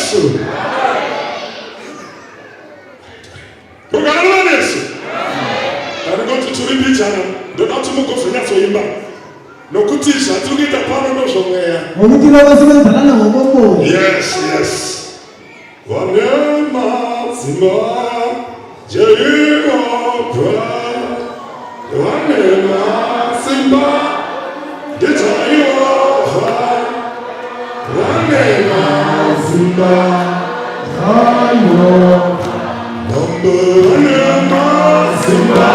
Yesu. Tugarura Yesu. I'm going to repeat channel. Don't have to move for that for him back. No kutisha, tugita pano no somewhere. Yes. Wanema simba, Jehova. Wanema simba, Jehova. Wanema simba, Wanema simba,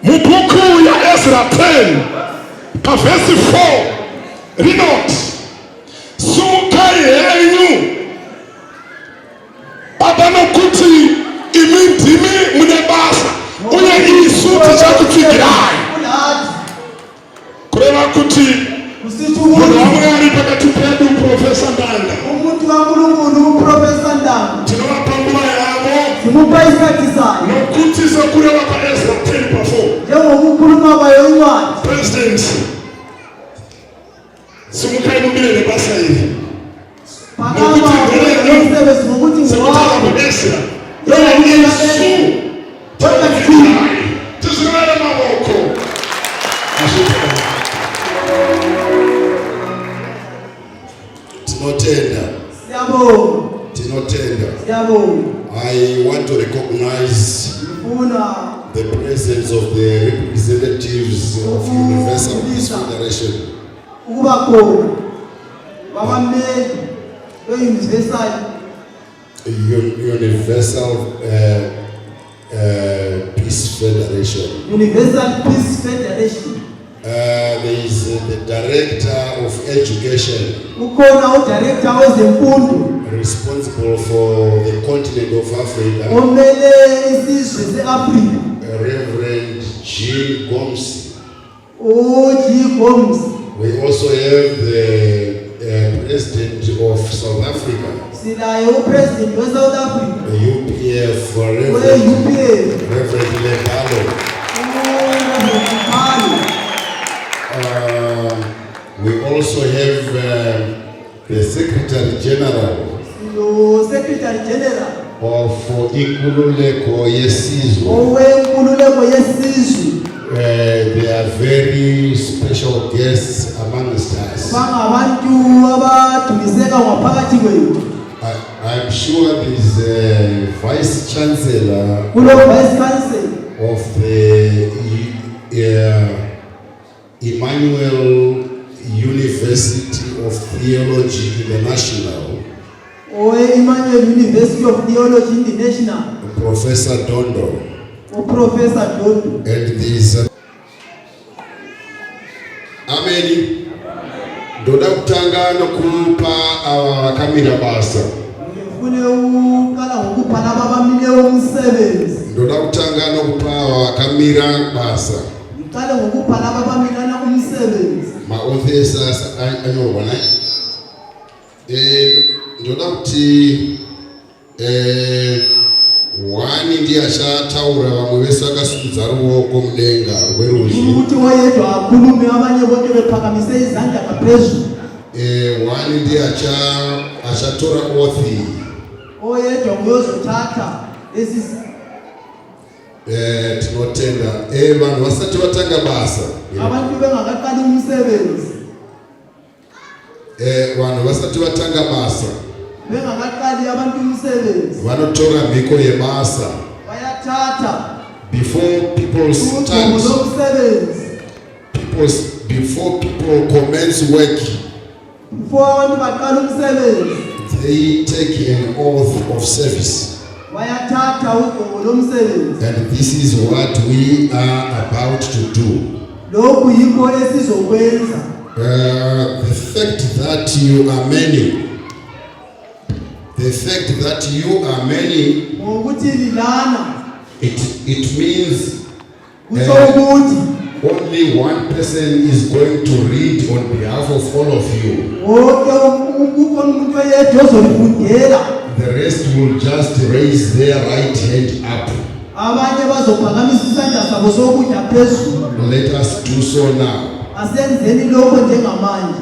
Mubuku ya Ezra 10 verse 4 read Sukai yenyu Abano kuti imintimi munebasa Uye isuti chakufikirai Kureva kuti Mwana wamwe paka tupedu Professor Ndanga Umuntu wangulungulu Professor Ndanga Tinowa pambula yabo Timupa iskatiza Nokuti za kurewa pa Ezra 10 before President Sumukai mubile nebasa hivi I want to recognize the presence of the representatives of Universal Peace Federation. Universal Peace Federation. Universal Peace Federation. There is the Director of Education. Responsible for the continent of Africa. Reverend G. Gomes. We also have the President of South Africa. UPF, Reverend Lebalo. We also have the Secretary General of Inkululeko Yesizwe. They are very special guests amongst us. I'm sure this Vice Chancellor of the Emmanuel University of Theology International. Emmanuel University of Theology International. Professor Dondo. Professor Dondo. And these Amen. Ndoda kutanga nokupa vakamira basa. Ngifune uqala ngokupha laba abamile umsebenzi. Ndoda kutanga nokupa vakamira basa. Ngiqale ngokupha laba abamilana umsebenzi. Ma-authors anyobona. Ndoda kuti wani ndiye achataura vamwe vese vakasimudza ruoko mudenga rwerudyi. Ukuthi oyedwa akhulume abanye bonke bephakamise izandla ngaphezulu. Wani ndiye achatora oath. Oyedwa uyozothatha lezi tinotenda vanhu vasati vatanga basa. abantu bengakaqali umsebenzi. Vanhu vasati vatanga basa Bengakaqali abantu umsebenzi. vanotora mhiko yebasa. Bayathatha Before people start, umsebenzi. before people commence work, Before abantu baqala umsebenzi. they take an oath of service. Bayathatha ugqobo lomsebenzi. And this is what we are about to do. Lokhu yikho esizokwenza. The fact that you are many, Ngokuthi lilana. it means Kusho ukuthi only one person is going to read on behalf of all of you. wonke umuntu oyedwa ozolifundela. The rest will just raise their right hand up. Abanye bazophakamisa isandla sabo sokudla phezulu. Let us do so now. Asenzeni lokho njengamanje.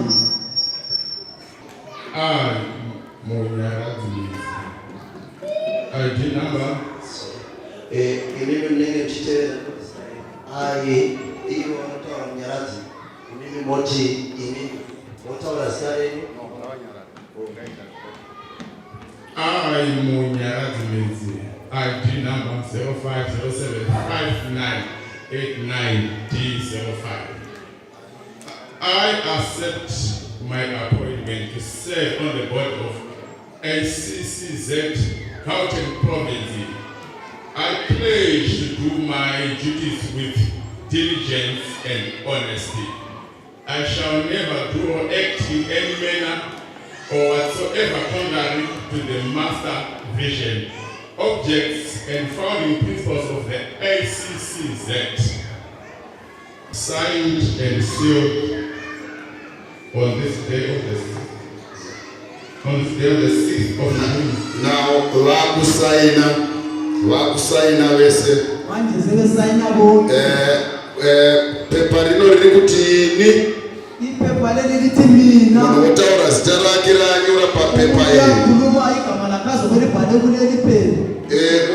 ID number. Mimi mnenge mchitela. Iyo ntoa mnyarazi. Mimi moti ini. Motaura sareni. Munyarazi Mezi. ID number 05075989D05. I accept my appointment to serve on the board of ACCZ Gauteng Province. I pledge to do my duties with diligence and honesty. I shall never do or act in any manner or whatsoever contrary to the master vision, objects, and founding principles of the ACCZ. Signed and sealed on this day of the 6th of June. Now, vakusaina vese. Manje sebesayina bonke. Pepa rino riri kutini. Iphepha leli lithi mina. Munhu otaura zita rake ranyora papepa iri. Uyakhuluma igama lakazo belibhale kuleli phepha.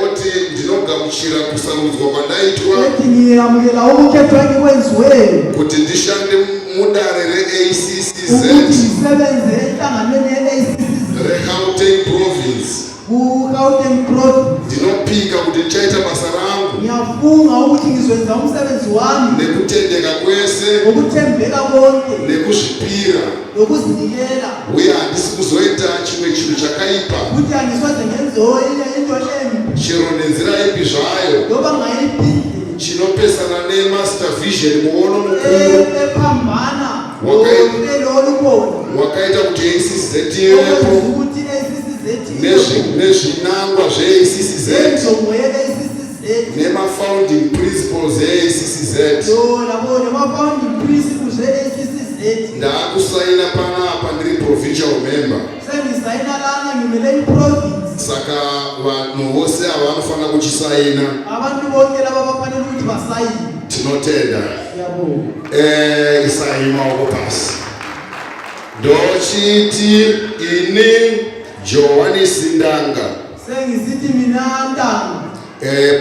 Oti ndinogamuchira kusarudzwa kwandaitwa. Ethi ngiyamukela ukukhethwa engikwenziweyo. Kuti ndishande mudare re-ACCZ. Ukuthi ngisebenze enhlanganweni ye-ACCZ. Re-Gauteng Province. Ku-Gauteng Province. Ndinophika kuti ndichaita basa rangu. Ngiyafunga ukuthi ngizwenza umsebenzi wami. Nekutendeka kwese. Ngokuthembeka konke. Nekuzvipira. Nokuzinikela. Uye handisi kuzoita chimwe chinhu chakaipa. Ukuthi angisoze ngenzewo into embi. Chero nenzira ipi zvayo. Loba ngayiphinde. Chinopesana nemaster vision muono mukuru. Ephambana. Uhlelo olukhona. Wakaita kuti ACCZ ivepo. Ukuthi ACCZ nezvinangwa zve-ACCZ. Injongo ye-ACCZ. Nema-founding principles e-ACCZ. Nema-founding principles e-ACCZ. Ndakusaina panapa ndiri provincial member. Sengisaina lana ngimele i-province. Saka vanhu vose ava vanofanira kuchisaina. Abantu bonke laba bafanele ukuthi basayine. Tinotenda. Siyabonga. Isai maoko pasi. Ndochiti ini Johannes Ndanga. Sengisithi mina Ndanga.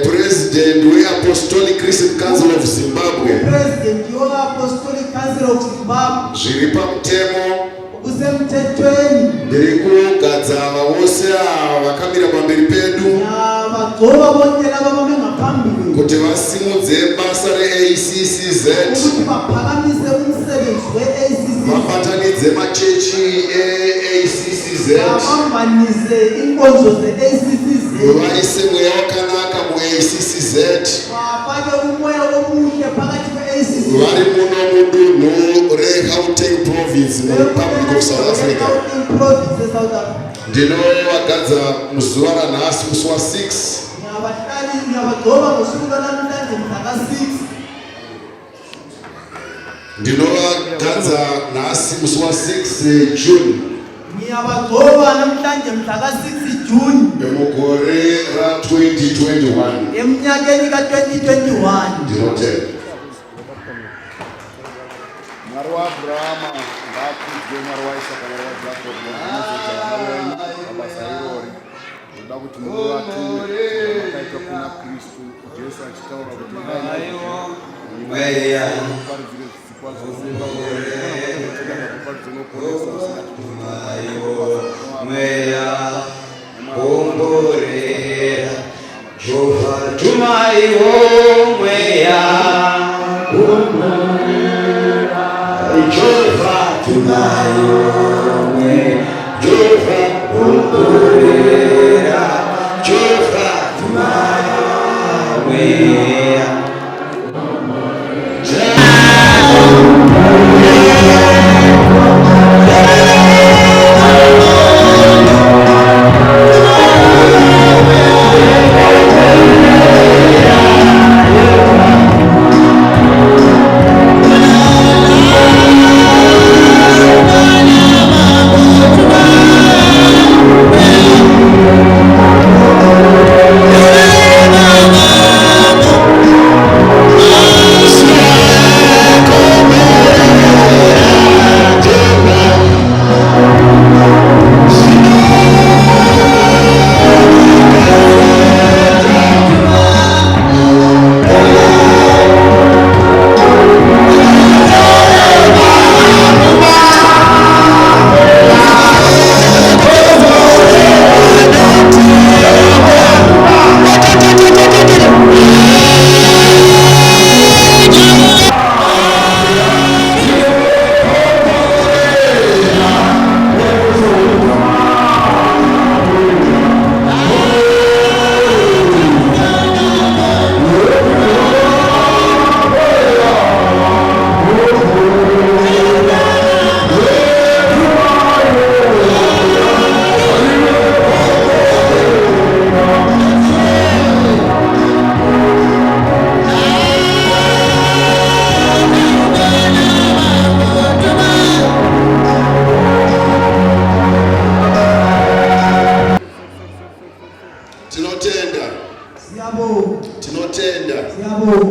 President we-Apostolic Christian Council of Zimbabwe. President we-Apostolic Council of Zimbabwe. Zviri pamutemo. Kusemthethweni. Ndiri kugadzava vose ava vakamira pamberi pedu. Nabagcoba bonke laba bame ngaphambili. Kuti vasimudze basa re-ACCZ. Ukuthi baphakamise umsebenzi we-ACCZ. Vabatanidze machechi e-ACCZ. Babambanise inkonzo ze-ACCZ. Vaise mweya wakanaka mu-ACCZ. Bafake umoya omuhle phakathi kwe-ACCZ. vari muno mudunhu reGauteng province muRepublic of South Africa. Ndinovagadza muzuva ranhasi musi wa6 ndinovagadza nhasi musi wa6 June emugore ra2021 eminyakeni ka2021 ndinotenda Mwari waAbrahama ngakudzwe, Mwari waIsaka, Mwari waJakob, mabasa irori ndoda kuti muvatore makaita kuna Kristu Jesu achitaura kuti mweya paridzire zvisikwa zvose mweya omborera Jehova tumaiwo mweya omborera Jehova tumaiwo mweya Jehova omborera Jehova tumaiwo mweya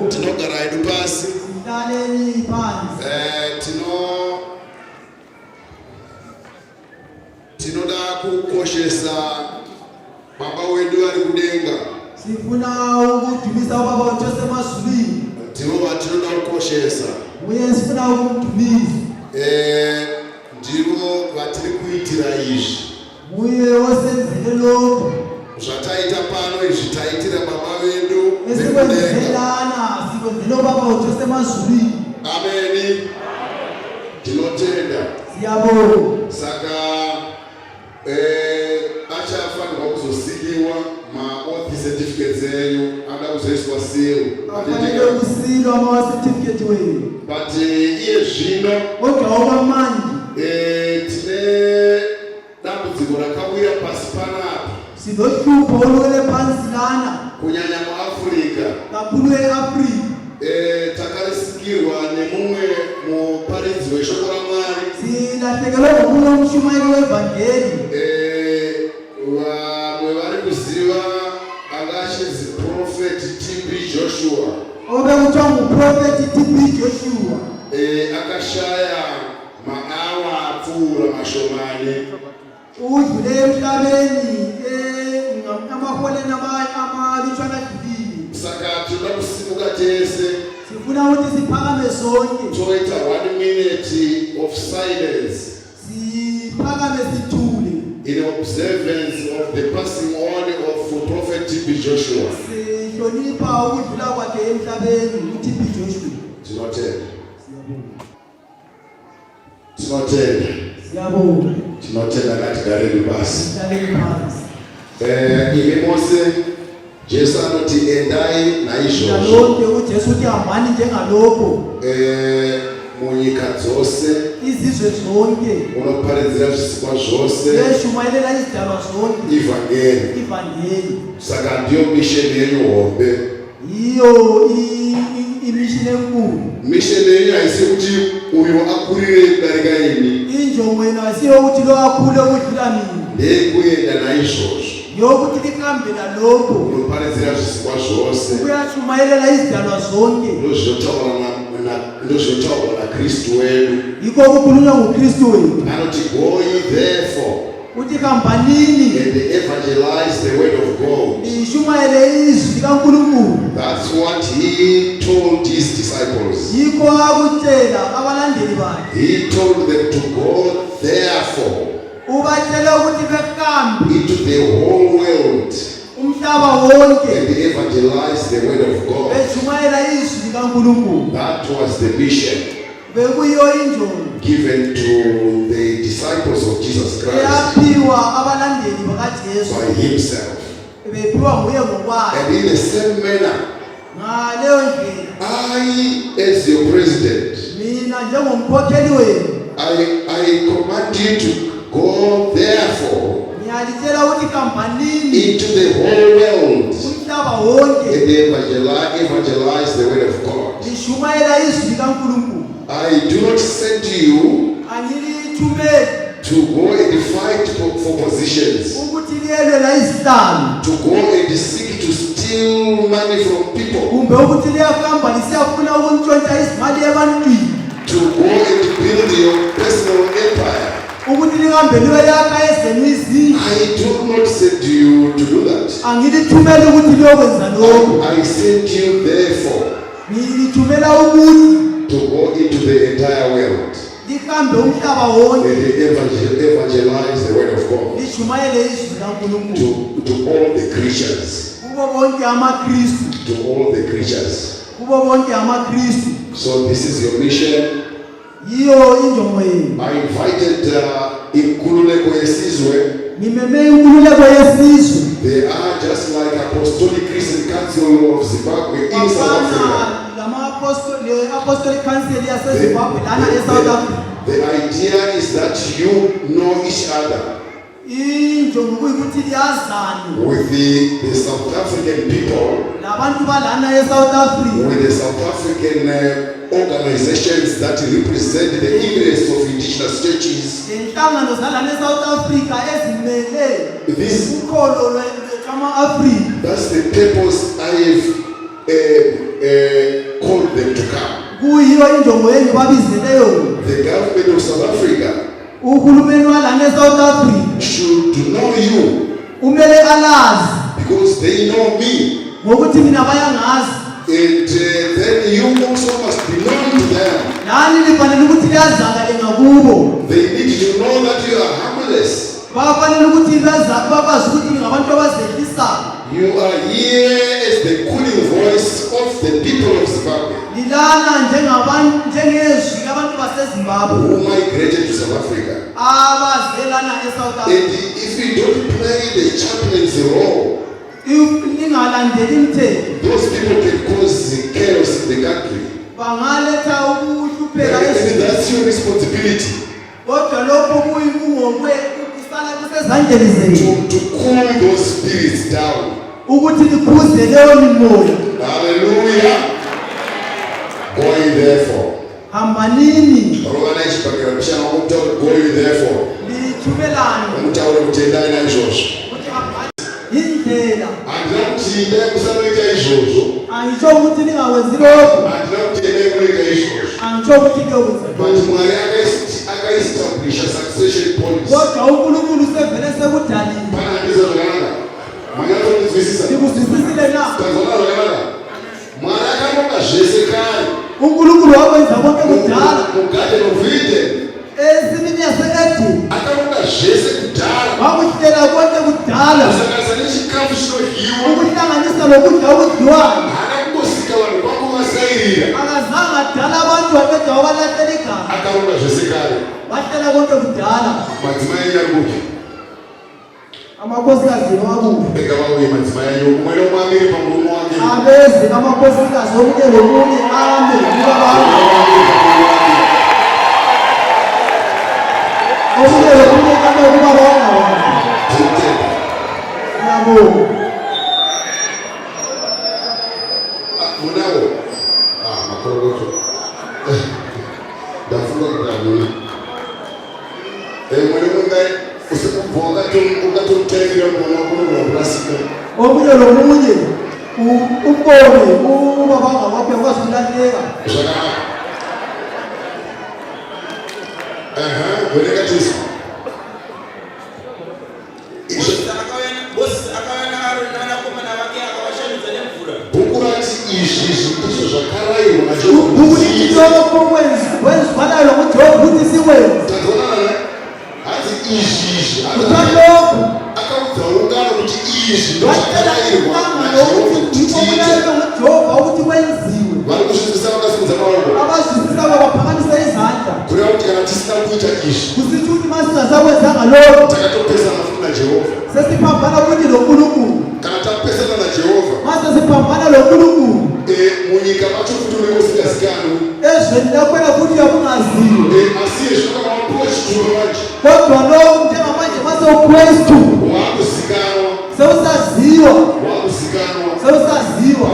tinogara hedu pasi tinoda kukoshesa baba wedu ari kudenga. Sifuna ukudumisa baba wethu emazulwini. Tinoda kukoshesa. Uye sifuna ukudumisa. Ndivo vatiri kuitira izvi. Uye osenzele lokho. Zvataita pano izvi taitira baba vedu vekundenga. Sikwenzela baba wethu emazulwini. Ameni. Tinotenda. Siyabonga. Saka achafanirwa kuzosiyiwa ma-author certificates enyu ada kuzoiswa seal. Afanele kusilwa ma-certificate wenyu. But iye zvino ogaoma manje tine dambudziko rakawira pasi panapa. Sinohlupho olwele phansi lana. Kunyanya muAfrica. Kakhulu eAfrika. Takarisikirwa nemumwe muparidzi weshoko raMwari. Silahlekelwe ngomunye umshumayeli wevangeli. Vamwe vari kuziva akachinzi Prophet TB Joshua. Obe kuthiwa nguProphet TB Joshua. Akashaya maawa apfuura mashomani. Udlule emhlabeni amaholeni amalutshwana adlulile. Saka tinoda kusimuka tese. Sifuna ukuthi siphakame sonke. Toita 1 minute of silence. Siphakame sithule. In observance of the passing on of Prophet TB Joshua. Sihlonipha ukudlula kwakhe emhlabeni uTB Joshua. Tinotenda. Tinotenda ngatigare basi. Ime Ime mose Jesu anoti endai naizvozvo nalonke uJesu uthi hambani njengalokho munyika dzose izizwe zonke unoparidzira zvisikwa zvose yeshumayelela izidalwa zonke ivhangeri. Saka ndiyo misheni yenyu hombe. iyo imishini enkulu. Misheni yenyu haisi kuti uyo akurire kudarika ini. Injongo yenu asiyo kuti lo akhule ukudlula mina. Ndeyekuenda naizvozvo yokuthi lihambe nalokho unoparidzira zvisikwa zvose uyashumayelela izidalwa zonke. Ndozvotaurwa naKristu wedu. Yikho kukhulunywa nguKristu wethu. Anoti go ye therefore uthi hambanini and evangelize the word of God. ishumayele izwi likaNkulunkulu. That's what he told his disciples. Yikho akutshela abalandeli bakhe. He told them to go therefore ubatshele ukuthi behambe into the whole world umhlaba wonke and evangelize the word of God. beshumayela izwi likaNkulunkulu. That was the mission bekuyiyo injongo given to the disciples of Jesus Christ eyaphiwa abalandeli bakaJesu by himself. bephiwa nguye ngokwakhe. And in the same manner, ngaleyo ndlela I, as your president, mina njengomkhokheli wenu I command you to go therefore ngiyalitshela ukuthi hambanini into the whole world umhlaba wonke and evangelize the word of God. lishumayela izwi likaNkulunkulu. I do not send you angilithumeli to go and fight for positions, ukuthi liyelwela izihlalo to go and seek to steal money from people, kumbe ukuthi liyahamba lisiyafuna ukuntshontsha izimali ebantwini, to go and build your personal empire. ukuthi lihambe liyoyakha ezenu izindlu. I do not send you to do that. angilithumeli ukuthi liyokwenza lokho. I send you therefore ngilithumela ukuthi to go into the entire world lihambe umhlaba wonke and evangelize the word of God lishumayele izwi likaNkulunkulu to all the Christians, kubo bonke amaKristu, to all the creatures. kubo bonke amaKristu. So this is your mission. yiyo injongo yenu. I invited inkululeko yesizwe. ngimeme inkululeko yesizwe. They are just like Apostolic Christian Council of Zimbabwe in South Africa. Apostolic Council yaseZimbabwe lana eSouth Africa. The idea is that you know each other injongo kuyikuthi liyazane with the South African people, labantu balana eSouth Africa, with the South African organizations that represent the interests of indigenous churches. lenhlangano zalana eSouth Africa ezimele This- ukholo lwama-Afrika. That's the purpose I have called them to come. kuyiyo injongo yenu babizeleyo. The government of South Africa uhulumeni walana eSouth Africa should know you umele alazi because they know me. ngokuthi mina bayangazi, And then you also must belong to them. nani lifanele ukuthi liyazakale ngakubo. They need to know that you are harmless. bafanele ukuthi babazi ukuthi ngabantu abazehlisayo. You are here as the cooling voice of the people of Zimbabwe lilana njengezwi labantu baseZimbabwe who migrated to South Africa. abazelana eSouth And Africa. if you don't play the chaplain's role, lingalandeli imithetho those people can cause chaos in the country. bangaletha ukuhlupheka And ezweni. that's your responsibility kodwa lokho kusala kusezandleni zenu to cool those spirits down. ukuthi likhuze leyo mimoya. Hallelujah. Going therefore. hambanini Rowana ichipakira mshana kumtauri going therefore. lithumelane Kumtauri kutendai naizvozvo. ukuthi hambani indlela. Handina kuti idai kusanoita izvozvo. angitsho ukuthi lingawenzi lokho, Handina kuti idai kunoita izvozvo. angitsho ukuthi liyokwenza But lokho. Mwari akaestablisha succession policy. kodwa uNkulunkulu usevele sekudalile. Pana handizvo zvakanaka. Manyatsokunzwisisa. ndikuzwisisile na? Tazwana zvakanaka. Mwari akaronga zvese kare. uNkulunkulu wakwenza konke kudala. Mugarden of Eden. esimini yase-Edeni Akaronga zvese kudhara. wakuhlela konke kudala, Kusanganisa nechikafu chinoryiwa. ukuhlanganisa lokudla okudliwayo. Haana kungosika vanhu kwakuvasairira. akazange adala abantu wapedza wabalahlela igama. Akaronga zvese kare. wahlela konke kudala. Madzimai enyu ari kupi? Amakhosikazi wakubo. Bega babuye madzimai anyu kumwe nomwamiri pamurume wake. Abeze amakhosikazi omunye lomunye ame kuba babo. Omunye lomunye ame kuba babo. Yabo. Munawo. Makorogoto. Ndafunga kudabula. Mwene mungai usikuvuka ungatomtengera mwana wako n'urasika. Omunye lomunye umbone kuba babo waphe kwasilandeka. Zvakanaka. Werekatiso. Bukurati izvi ndizvo zvakarayirwa Jehovha wenzwanayo ukuthi ukuthi siwenze. Hazi izvi akaudza ungano kuti izvi ndozvakarayirwa Jehovha ukuthi kwenziwe. vari kuzvizisa vakasimudza maoko Abazwisisa baphakamisa izandla. kureva kuti kana tisina kuita izvi Kusithi ukuthi masingasawenzanga lokho takatopesana futi najehovha sesiphambana ukuthi loNkulunkulu. kana tapesana najehovha Mase siphambana loNkulunkulu. munyika macho futi unenge usingazikanwi Ezweni lakwena futhi yakungaziwe. asi zvakamapuwa chituro manje Kodwa lo njengamanje mase uKristu waakuzikanwa sewusaziwa. waakuzikanwa Sewusaziwa.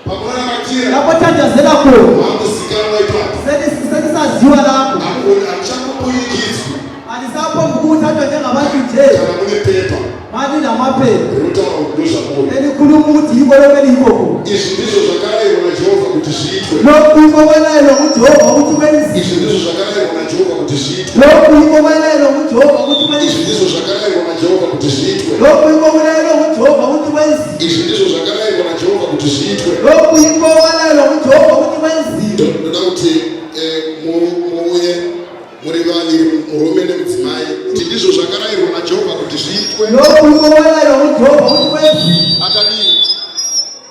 pamunamatira Lapho thandazela khona. waakuzikanwa ipapo Senisaziwa lapho. hamuchakupuyikidzwi Alisapho ngokuthathwa njengabantu nje. kana mune pepa Mani namaphepha. rinotaura kuti ndozvamuno Elikhuluma ukuthi yiko lokho elikho. izvi ndizvo zvakarayirwa najehovha kuti zviitwe Lokhu yiko kwelayelo kuJehova ukuthi kwenziwe. izvi ndizvo zvakarayirwa najehovha kuti zviitwe Lokhu yiko kwelayelo kuJehova ukuthi izvi kwenziwe. ndizvo zvakarayirwa najehovha kuti zviitwe Lokhu yiko kwelayelo kuJehova ukuthi kwenziwe. izvi ndizvo zvakarayirwa najehovha kuti zviitwe Lokhu yiko kwelayelo kuJehova ukuthi kwenziwe. ndoda kuti muuye muri vaviri murume nemudzimai kuti ndizvo zvakarayirwa najehovha kuti zviitwe Lokhu yiko kwelayelo kuJehova kuti kwenziwe. akadii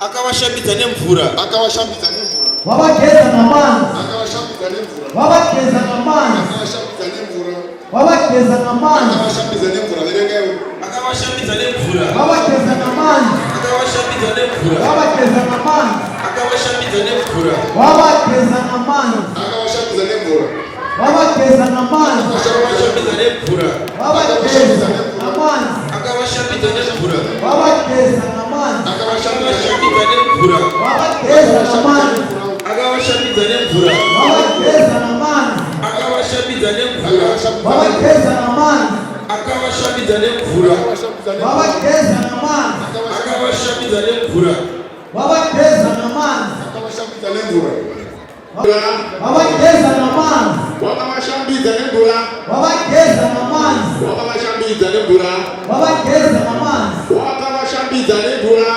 akavashambidza nemvura akavashambidza nemvura Wabageza namanzi. akavashambidza nemvura Wabageza namanzi. akavashambidza nemvura Wabageza namanzi. akavashambidza nemvura verengai akavashambidza nemvura Wabageza namanzi. akavashambidza nemvura Wabageza namanzi. akavashambidza nemvura Wabageza namanzi. akavashambidza nemvura Wabageza namanzi. akavashambidza nemvura Wabageza namanzi. akavashambidza nemvura Wabageza namanzi. akavashambidza nemvura Wabageza namanzi. akavashambidza nemvura Wabageza namanzi. akavashambidza nemvura Wabageza namanzi. akavashambidza nemvura Wabageza namanzi. akavashambidza nemvura Wabageza namanzi. akavashambidza nemvura Wabageza namanzi. wakavashambidza nemvura Wabageza namanzi. wakavashambidza nemvura Wabageza namanzi. wakavashambidza nemvura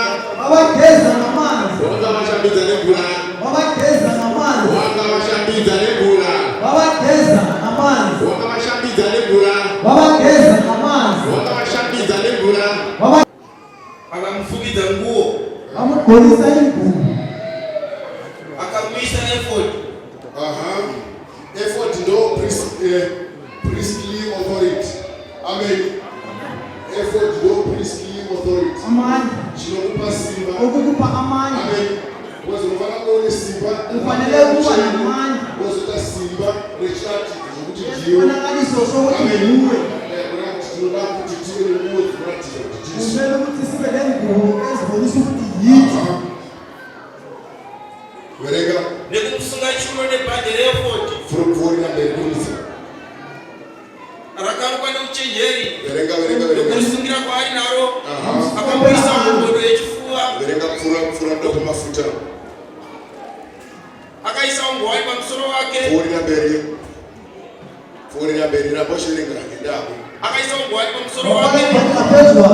Wabageza namanzi. wakavashambidza nemvura Wabageza namanzi. wakavashambidza nemvura Wabageza namanzi. wakavashambidza nemvura Wabageza namanzi. wakavashambidza nemvura akamufukidza nguo Wamugolisa ingubo. akamuisa efodi effort ndo priestly authority amen effort ndo priestly authority Amandla. chinokupa simba Okukupa amandla. amen wazofana kuone simba Ufanele kuba namandla. wazota simba rechiratidzo zvokuti ndiwe Isibonakaliso sokuthi nguwe. tinoda kuti tive nenguo dzinoratidza kuti tisu Kumele ukuthi sibe nengubo ezibonisa ukuthi yithi. verenga nekumusunga chiuno nebhadhi reefodi furupfuurira mberi kurisa rakarukwa neuchenjeri verenga nokurisungira kwaari naro akamuisa mugodo yechifuva verenga pfuura ndo pamafuta akaisa ngowani pamusoro wake pfuurira mberi rambosverenga ngendako akaisa ngowani pamusoro wake Wabageza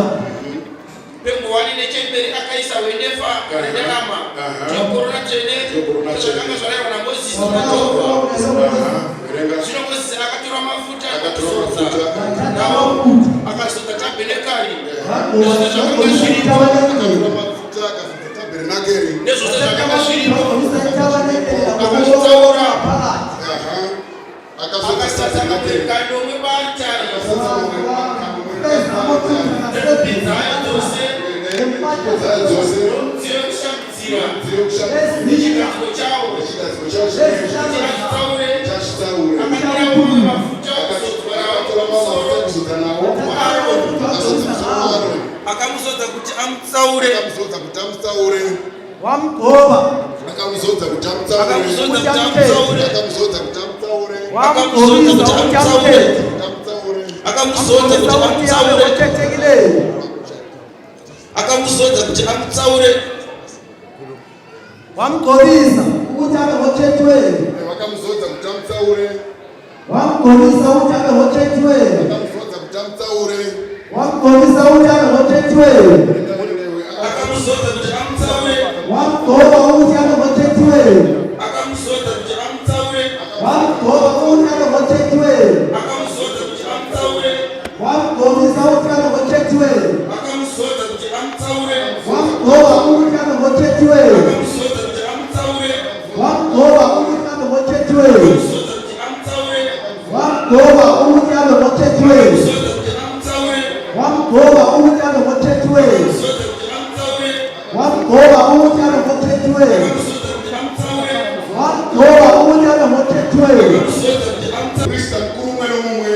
pengowani nechemberi akaisa wendefa rendarama chokorona tsvene zvakanga zvarayirwa namozisi najehovha verenga zvino mozisi akatora mafuta akatora akazodza mafuta nawo akazodza tabhenekari nezvose zvakanga zviripo akatora mafuta akazodza tabhenakeri nezvose zvakanga zviripo akazvitsaura akazodza tabhenekari nomwe baatari akamuzodza kuti amutsaure wamgoba akamuzodza kuti amutsaure wamgobisa ukuthi abe ngothethweni wakamuzodza kuti amutsaure wamgobisa ukuthi abe ngothethweni wakamuzodza kuti amutsaure wamgobisa ukuthi abe ngothethweni akamuzodza kuti amutsaure wamgoba ukuthi abe ngothethweni akamuzodza kuti amutsaure wamgoba ukuthi abe ngothethweni akamuzodza kuti amutsaure wamgobisa ukuthi abe ngothethweni akamuzodza kuti amutsaure wamgoba ukuthi abe ngothethweni akamuzodza kuti amutsaure wamgoba ukuthi abe ngothethweni akamuzodza kuti amutsaure wamgoba ukuthi abe ngothethweni akamuzodza kuti amutsaure wamgoba ukuthi abe ngothethweni akamuzodza kuti amutsaure wamgoba ukuthi abe ngothethweni akamuzodza kuti amutsaure wamgoba ukuthi abe ngothethweni akamuzodza kuti amutsaure Krista mkuru mwene mumwe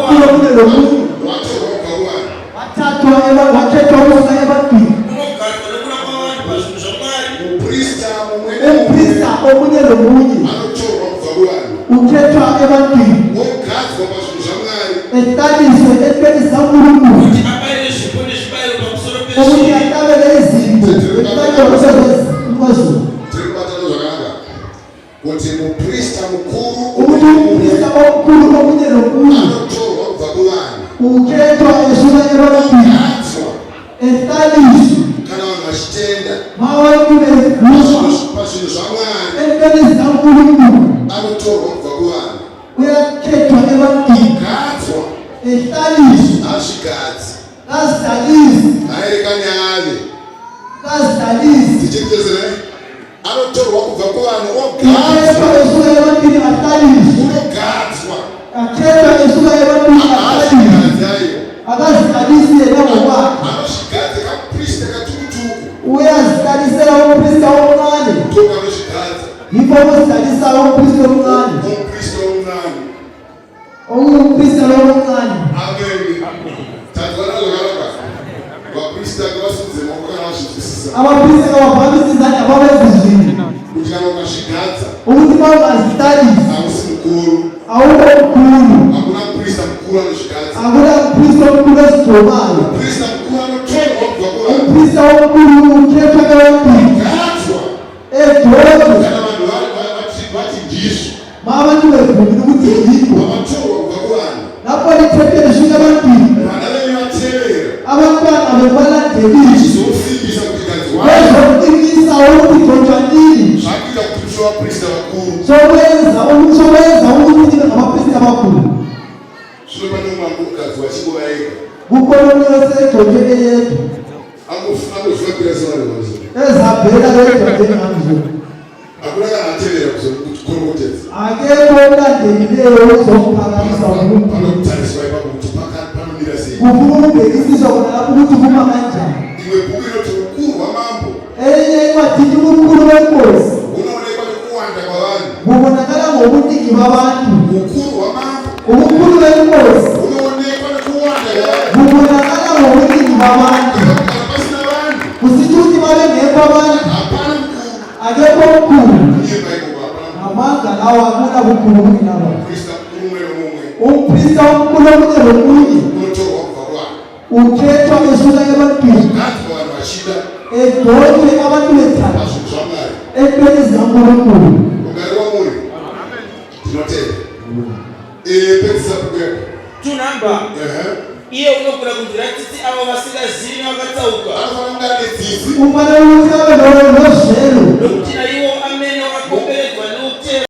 kulo kune lo muntu watorwa ukawana wathethwa kusuka ebantwini unogarwa nokurapa vanhu pazvinhu zvamwari uprista mumwene umprista omunye lomunye anotorwa kubva kuvanhu uthethwa ebantwini wogadzwa pazvinhu zvamwari estaniswe entweni zikankulunkulu kuti abayire zvipo nezvibayiro pamusoro ukuthi pezvinhu atabele izinto etaioseezimozulu tiri kubatana zvakanaka kuti muprista mukuru ukuthi umprista omkhulu omunye lomunye anotorwa kubva kuvanhu uthethwa esuka ebantwini ogadzwa estaniswe kana vanhu vachitenda mawantu bevuswa pazvinhu zvamwari entweni zikankulunkulu anotorwa kubva kuvanhu uyathethwa ebantwini gadzwa estaniswe hazvigadzi kazidalisi haerekane ave kazidalisi tichitezere anotorwa kubva kuvanhu uthethwa ogadzwa esuka ebantwini estaniswe unogadzwa athethwa esuka ebantwini estaniswe hazvigadzi ayo akazidalisi yena ngokwakhe anozvigadza kaprista katukutuku uyazidalisela umprista omncane toka anozvigadza yikho ukuzidalisa umprista omncane umuprista omnani umprista lo omncane ameni tadzwana zvakanaka vaprista ngavasimudze maoko kana vazvinzwisisa abaprista kabaphakamisizana babezizwini kuti kana ukazvigadza ukuthi bangazidalisi hausi mukuru awube mkhulu hakuna muprista mukuru anozvigadza akuna mprista omkhulu ezigcobayo muprista mukuru anotorwa kubva kuvanhu umprista omkhulu uthethwa ebantwini gadzwa edozwe kana vanhu vati ndizvo mabantu bevumile ukuthi yikho vavatorwa kubva kuvanhu lapho lithethwe lisuka ebantwini vana venyu vatevera abantwana bebalandelisi zvosimbisa kuti kadzi wavo bezokuqinisa ukuthi gcotshwa nini zvakuita kuti musho vaprista vakuru sokwenza ukuthi ngabaprista abakhulu zvino pane umwe mukadzi wachingova ega kukhona omunye osegcotshwe eyedwa angozvivapira sevanhu ezabhela begcotshwe ngamzo hakuna kana atevera kuzokorokotedza akekho olandelileyo uzokuphakamisa umuntu panokutariswa ipapo kuti panomira sei kufuna ukubhekisiswa khona lapho ukuthi kuma kanjani imwe bhuku inoti ukuru hwamambo enye incwadithi ubukhulu benkosi hunoonekwa nekuwanda kwavanhu bubonakala ngobuningi babantu ukuru hwamambo ubukhulu benkosi hunoonekwa nekuwanda kwavanhu bubonakala ngobuningi babantu kana pasina vanhu kusithi ukuthi babe ngekho abantu hapana mkuru akekho mkhulu iye maikoko hapana amanga lawo akuna bukhulu kunginabo muprista mukuru umwe nomumwe umprista omkhulu omunye lomunye unotorwa kubva kuvanhu uthethwa esuka ebantwini gadzwa vanhu vachida egcotshwe abantu bethanda pazvinhu zvamwari entweni zikankulunkulu ugari wamuri tinotenda pedzisa bhuku yako tunhamba iye unogona kunzwira tsitsi avo vasingazivi nevakatsauka anofanira kunge ane tsitsi ufanele ukuthi abe nozvelo nokuti naivo